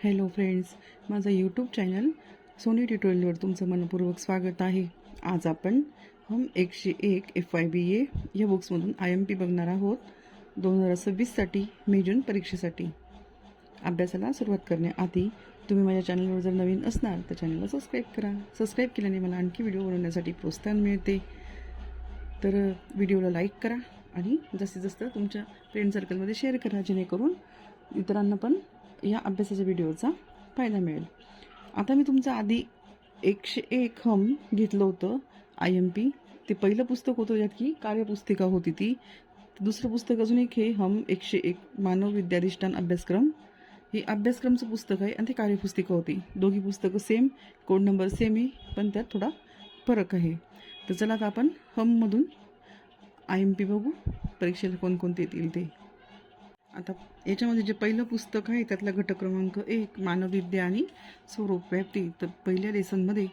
Hello friends, माझं YouTube channel Sony ट्युटोरियलवर तुमचं मनपूर्वक स्वागत आहे. आज आपण हम 101 FYBA या बुक्समधून IMP बघणार आहोत 2026साठी मे जून परीक्षेसाठी. अभ्यासाला सुरुवात करण्याआधी तुम्ही माझ्या चॅनलवर जर नवीन असणार तर चॅनलला सबस्क्राईब करा. सबस्क्राईब केल्याने मला आणखी व्हिडिओ बनवण्यासाठी प्रोत्साहन मिळते. तर व्हिडिओला लाईक करा आणि जास्तीत जास्त तुमच्या फ्रेंड सर्कलमध्ये शेअर करा, जेणेकरून इतरांना पण या अभ्यासाच्या व्हिडिओचा फायदा मिळेल. आता मी तुमचं आधी 101 हम घेतलं होतं IMP. ते पहिलं पुस्तक होतं, ज्यात की कार्यपुस्तिका होती ती. दुसरं पुस्तक अजून एक हे हम 101 मानव विद्याधिष्ठान अभ्यासक्रम. हे अभ्यासक्रमचं पुस्तक आहे आणि ते कार्यपुस्तिका होती. दोघी पुस्तकं सेम, कोड नंबर सेम आहे, पण त्यात थोडा फरक आहे. तर चला आता आपण हममधून IMP बघू, परीक्षेला कोणकोणते येतील ते. आता याच्यामध्ये जे पहिलं पुस्तक आहे त्यातला घटक क्रमांक 1 मानवविद्या आणि स्वरूप व्याप्ती. तर पहिल्या लेसनमध्ये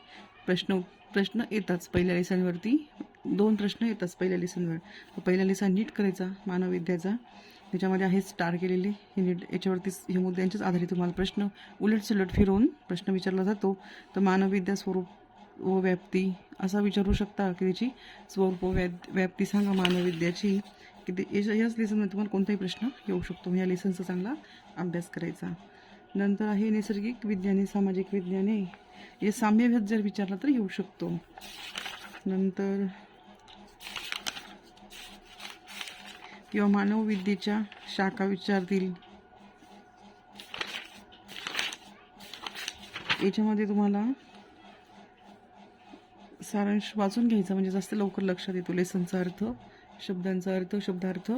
प्रश्न येताच. पहिल्या लेसनवरती 2 प्रश्न येतात पहिल्या लेसनवर. तर पहिला लेसन नीट करायचा मानवविद्याचा. त्याच्यामध्ये आहे स्टार केलेले हे नीट. याच्यावरती ह्या मुद्द्यांच्याच आधारे तुम्हाला प्रश्न उलटसुलट फिरवून प्रश्न विचारला जातो. तर मानवविद्या स्वरूप व व्याप्ती असा विचारू शकता की त्याची स्वरूप व्याप्ती सांगा मानवविद्याची. की ते याच लेसनमध्ये तुम्हाला कोणताही प्रश्न येऊ शकतो. या लेसनचा चांगला अभ्यास करायचा. नंतर आहे नैसर्गिक विज्ञाने सामाजिक विज्ञाने. हे साम्यभेद जर विचारला तर येऊ शकतो. नंतर किंवा मानवविद्येच्या शाखा विचारतील. याच्यामध्ये तुम्हाला सारांश वाचून घ्यायचा, म्हणजे जास्त लवकर लक्षात येतो. लेसनचा अर्थ, शब्दांचा अर्थ, शब्दार्थ,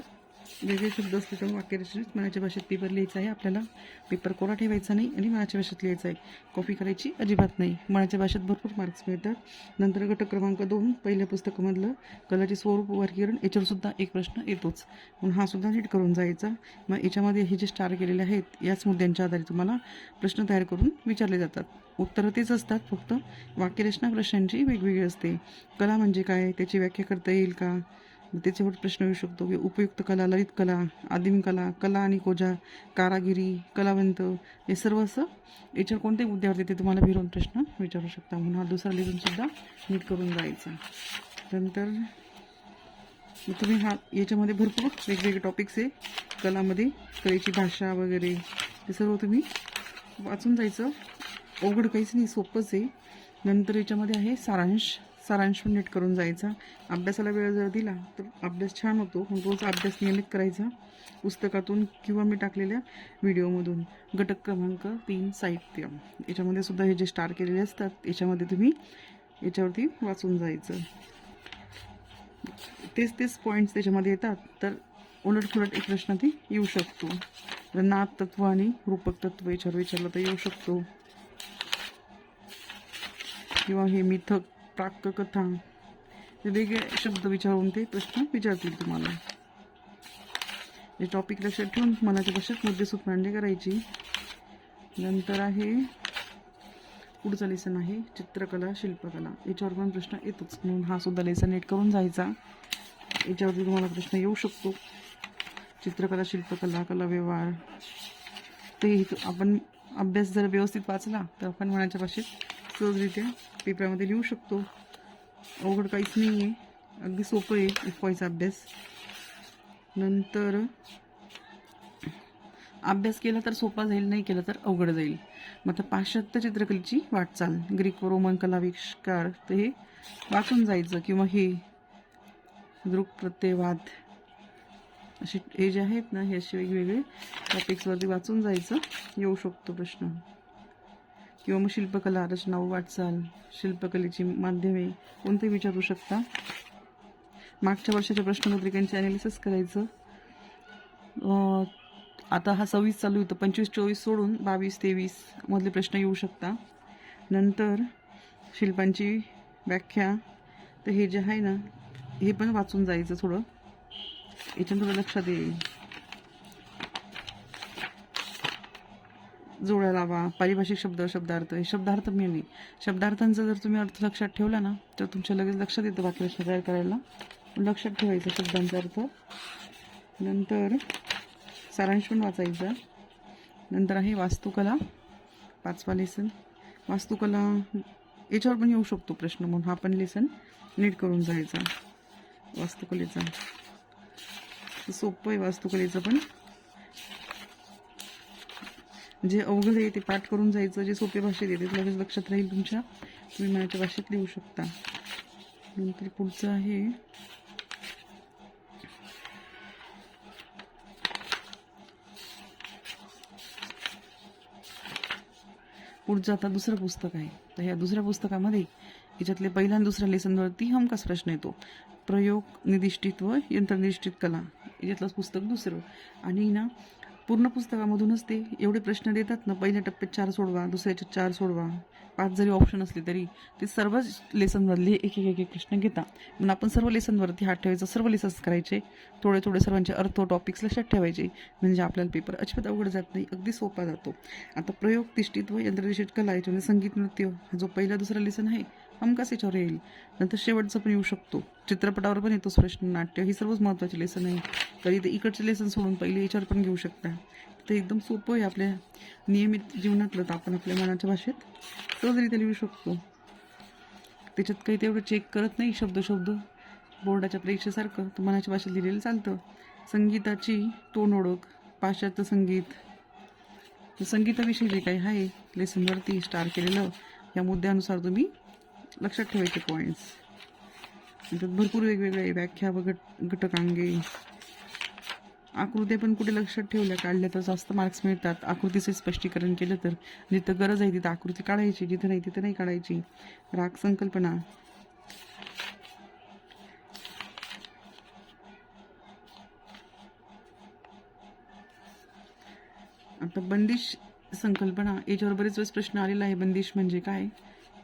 वेगळे शब्द असले तर वाक्यरचनेत मनाच्या भाषेत पेपर लिहायचा आहे आपल्याला. पेपर कोरा ठेवायचा नाही आणि मनाच्या भाषेत लिहायचा आहे. कॉपी करायची अजिबात नाही. मनाच्या भाषेत भरपूर मार्क्स मिळतात. नंतर घटक क्रमांक 2 पहिल्या पुस्तकामधलं कलाचे स्वरूप वर्गीकरण. याच्यावरसुद्धा एक प्रश्न येतोच, म्हणून हा सुद्धा नीट करून जायचा. मग याच्यामध्ये हे जे स्टार केलेले आहेत याच मुद्द्यांच्या आधारे तुम्हाला प्रश्न तयार करून विचारले जातात. उत्तरं तेच असतात, फक्त वाक्यरचना प्रश्नांची वेगवेगळी असते. कला म्हणजे काय, त्याची व्याख्या करता येईल का, त्याच्यावर प्रश्न येऊ शकतो. की उपयुक्त कला, ललित कला, आदिम कला, कला आणि कोजा, कारागिरी, कलावंत, हे सर्व असं याच्यावर कोणत्याही मुद्द्यावरती ते तुम्हाला फिरवून प्रश्न विचारू शकता. म्हणून हा दुसरा लेसनसुद्धा नीट करून जायचा. नंतर तुम्ही याच्यामध्ये भरपूर वेगवेगळे टॉपिक्स आहे कलामध्ये. कलेची भाषा वगैरे ते सर्व तुम्ही वाचून जायचं. अवघड काहीच नाही, सोपंच आहे. नंतर याच्यामध्ये आहे सारांश पण नीट करून जायचा. अभ्यासाला वेळ जर दिला तर अभ्यास छान होतो. रोज अभ्यास नियमित करायचा, पुस्तकातून किंवा मी टाकलेल्या व्हिडिओमधून. घटक क्रमांक 3 साहित्य. याच्यामध्ये सुद्धा हे जे स्टार केलेले असतात याच्यामध्ये तुम्ही याच्यावरती वाचून जायचं. तेच पॉईंट्स त्याच्यामध्ये येतात, तर उलटसुलट एक प्रश्न ती येऊ शकतो. नाद तत्व आणि रूपक तत्व याच्यावर विचारलं तर येऊ शकतो. किंवा हे मिथक, प्राक्कथा, वेगळे शब्द विचारून ते प्रश्न विचारतील तुम्हाला. हे टॉपिक लक्षात ठेवून मनाच्या भाषेत मुद्देसूद मांडणी करायची. नंतर आहे पुढचं लेसन आहे चित्रकला शिल्पकला. याच्यावर पण प्रश्न येतोच, म्हणून हा सुद्धा लेसन नीट करून जायचा. याच्यावरती तुम्हाला प्रश्न येऊ शकतो. चित्रकला शिल्पकला, कला व्यवहार. ते आपण अभ्यास जर व्यवस्थित वाचला तर आपण मनाच्या भाषेत सहजरित्या पेपरामध्ये लिहू शकतो. अवघड काहीच नाही आहे, अगदी सोपं आहे FYचा अभ्यास. नंतर अभ्यास केला तर सोपा जाईल, नाही केला तर अवघड जाईल. मग आता पाश्चात्य चित्रकलेची वाटचाल, ग्रीक व रोमन कलाविष्कार, तर हे वाचून जायचं. किंवा हे दृक्प्रत्ययवाद, असे हे जे आहेत ना, हे असे वेगवेगळे टॉपिक्सवरती वाचून जायचं. येऊ शकतो प्रश्न. किंवा मग शिल्पकला, रचना व वाटचाल, शिल्पकलेची माध्यमे, कोणतेही विचारू शकता. मागच्या वर्षाच्या प्रश्नपत्रिकांचे ॲनालिसिस करायचं. आता हा 26 चालू होतं, 25-24 सोडून 22-23 मधले प्रश्न येऊ शकता. नंतर शिल्पांची व्याख्या, तर हे जे आहे ना हे पण वाचून जायचं थोडं. याच्यात थोडं लक्षात येईल. जोड्या लावा, पारिभाषिक शब्द, शब्दार्थ. हे शब्दार्थ मेन आहे. शब्दार्थांचा जर तुम्ही अर्थ लक्षात ठेवला ना तर तुमच्या लगेच लक्षात येतं वाक्यरचना तयार करायला. लक्षात ठेवायचं शब्दांचा अर्थ. नंतर सारांश पण वाचायचा. नंतर आहे वास्तुकला 5वा लेसन वास्तुकला, याच्यावर पण येऊ शकतो प्रश्न, म्हणून हा पण लेसन नीट करून जायचा वास्तुकलेचा. सोपं आहे वास्तुकलेचं पण, जे अवघड आहे ते पाठ करून जायचं, जे सोपे भाषेत येते ते लगेच लक्षात राहील तुमच्या, तुम्ही मनाच्या भाषेत लिहू शकता. नंतर पुढचं आहे पुढचं आता दुसरं पुस्तक आहे. तर ह्या दुसऱ्या पुस्तकामध्ये याच्यातले पहिल्या आणि दुसऱ्या लेसनवरती हमखास प्रश्न येतो. प्रयोग, निदिष्टित व यंत्रनिष्ठित कला, याच्यातलंच पुस्तक दुसरं. आणि ना पूर्ण पुस्तकामधूनच ते एवढे प्रश्न देतात ना, पहिल्या टप्प्यात 4 सोडवा, दुसऱ्याच्यात 4 सोडवा, 5 जरी ऑप्शन असले तरी ते सर्वच लेसनमधले एक एक एक प्रश्न घेतात. म्हणून आपण सर्व लेसनवरती हात ठेवायचा, सर्व लेसन्स करायचे, थोडे थोडे सर्वांचे अर्थ टॉपिक्स लक्षात ठेवायचे, म्हणजे आपल्याला पेपर अजिबात अवघड जात नाही, अगदी सोपा जातो. आता प्रयोग, तिष्ठित व यंत्रनिष्ठित कला, याच्यामध्ये संगीत नृत्य हा जो पहिला दुसरा लेसन आहे हमखास याच्यावर येईल. नंतर शेवटचं पण येऊ शकतो, चित्रपटावर पण येतोच प्रश्न, नाट्य, ही सर्वच महत्त्वाची लेसन आहे. तरी ते इकडचे लेसन सोडून पहिले याच्यावर पण घेऊ शकता. ते एकदम सोपं आहे, आपल्या नियमित जीवनातलं तर आपण आपल्या मनाच्या भाषेत सहजरित्या लिहू शकतो. त्याच्यात काही तेवढं चेक करत नाही शब्द बोर्डाच्या परीक्षेसारखं, तर मनाच्या भाषेत लिहिलेलं चालतं. संगीताची तोंड ओळख, पाश्चात्य संगीत, संगीताविषयी जे काही आहे लेसनवरती स्टार केलेलं, या मुद्द्यानुसार तुम्ही लक्षात ठेवायचे पॉईंट्स. त्यात भरपूर वेगवेगळे व्याख्या व घटकांगे, आकृत्या पण कुठे लक्षात ठेवल्या, काढल्या तर जास्त मार्क्स मिळतात. आकृतीचे स्पष्टीकरण केलं तर, जिथं गरज आहे तिथं आकृती काढायची, जिथं नाही तिथं नाही काढायची. राग संकल्पना, आता बंदिश संकल्पना, याच्यावर बरेच वेळेस प्रश्न आलेला आहे. बंदिश म्हणजे काय,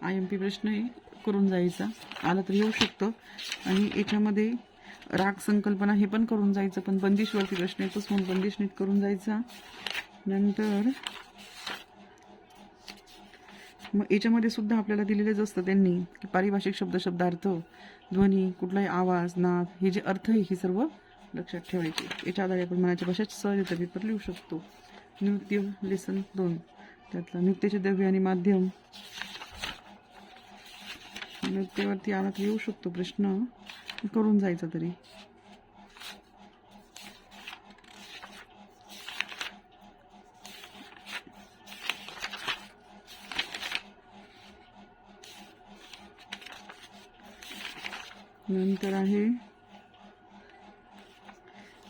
IMP प्रश्न आहे, करून जायचा, आला तर येऊ शकतं. आणि याच्यामध्ये राग संकल्पना हे पण करून जायचं, पण बंदिशवरती प्रश्न येतोच, म्हणून बंदिश नीट करून जायचा. नंतर मग याच्यामध्ये सुद्धा आपल्याला दिलेलंच असतं त्यांनी, की पारिभाषिक शब्दार्थ, ध्वनी, कुठलाही आवाज, नाद, हे जे अर्थ आहे हे सर्व लक्षात ठेवायचे. याच्या आधारे आपण मनाच्या भाषेत सहज पेपर लिहू शकतो. नृत्य लेसन 2, त्यातला नृत्याचे द्रव्य आणि माध्यम, नृत्यावरती आला तर येऊ शकतो प्रश्न, करून जायचा तरी. नंतर आहे,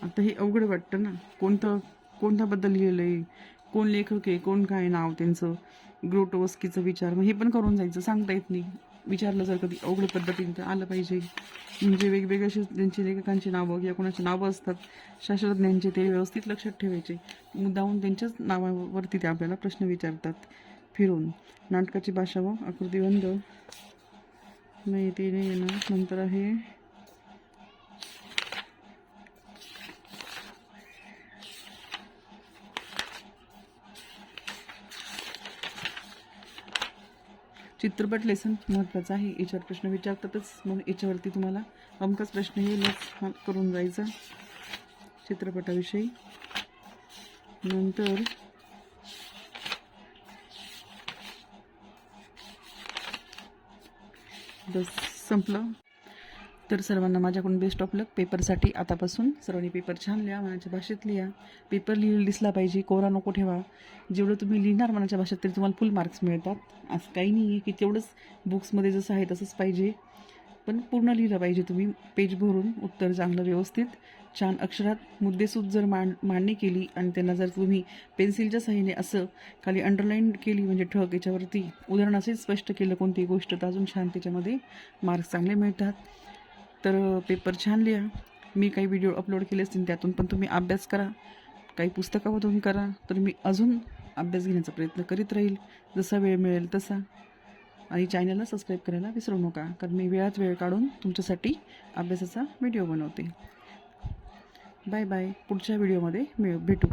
आता हे अवघड वाटतं ना, कोणत्याबद्दल लिहिलं आहे, कोण लेखक आहे, कोण काय नाव त्यांचं, ग्रोटोवस्कीचा विचार, मग हे पण करून जायचं, सांगता येत नाही. विचारलं जर कधी अवघड पद्धतीने तर आलं पाहिजे. म्हणजे वेगवेगळे ज्यांची लेखकांची नावं किंवा कोणाची नावं असतात शास्त्रज्ञांचे, ते व्यवस्थित लक्षात ठेवायचे. मुद्दाहून त्यांच्याच नावावरती ते आपल्याला प्रश्न विचारतात फिरून. नाटकाची भाषा व आकृतिबंध, नाही ते नाही येणार. नंतर आहे चित्रपट लेसन, महत्त्वाचं आहे, याच्यावर प्रश्न विचारतातच, म्हणून याच्यावरती तुम्हाला हमखास प्रश्न येईलच, करून जायचा चित्रपटाविषयी. नंतर बस संपलं. तर सर्वांना माझ्याकडून बेस्ट ऑफ लक पेपरसाठी. आतापासून सर्वांनी पेपर छान लिहा, मनाच्या भाषेत लिहा. पेपर लिहिलेला दिसला पाहिजे, कोरा नको ठेवा. जेवढं तुम्ही लिहिणार मनाच्या भाषेत तरी तुम्हाला फुल मार्क्स मिळतात. असं काही नाही आहे की तेवढंच बुक्समध्ये जसं आहे तसंच पाहिजे, पण पूर्ण लिहिलं पाहिजे तुम्ही, पेज भरून, उत्तर चांगलं व्यवस्थित छान अक्षरात मुद्देसूद जर मांडणी केली आणि त्यांना जर तुम्ही पेन्सिलच्या साहाय्याने असं खाली अंडरलाईन केली, म्हणजे ठळक याच्यावरती उदाहरण असेच स्पष्ट केलं कोणतीही गोष्ट, तर अजून छान त्याच्यामध्ये मार्क्स चांगले मिळतात. तर पेपर छान लिहा. मी काही व्हिडिओ अपलोड केले असतील त्यातून पण तुम्ही अभ्यास करा, काही पुस्तकामधून करा, तर मी अजून अभ्यास घेण्याचा प्रयत्न करीत राहील जसा वेळ मिळेल तसा. आणि चॅनलला सबस्क्राईब करायला विसरू नका, कारण मी वेळात वेळ काढून तुमच्यासाठी अभ्यासाचा व्हिडिओ बनवते. बाय बाय, पुढच्या व्हिडिओमध्ये भेटू.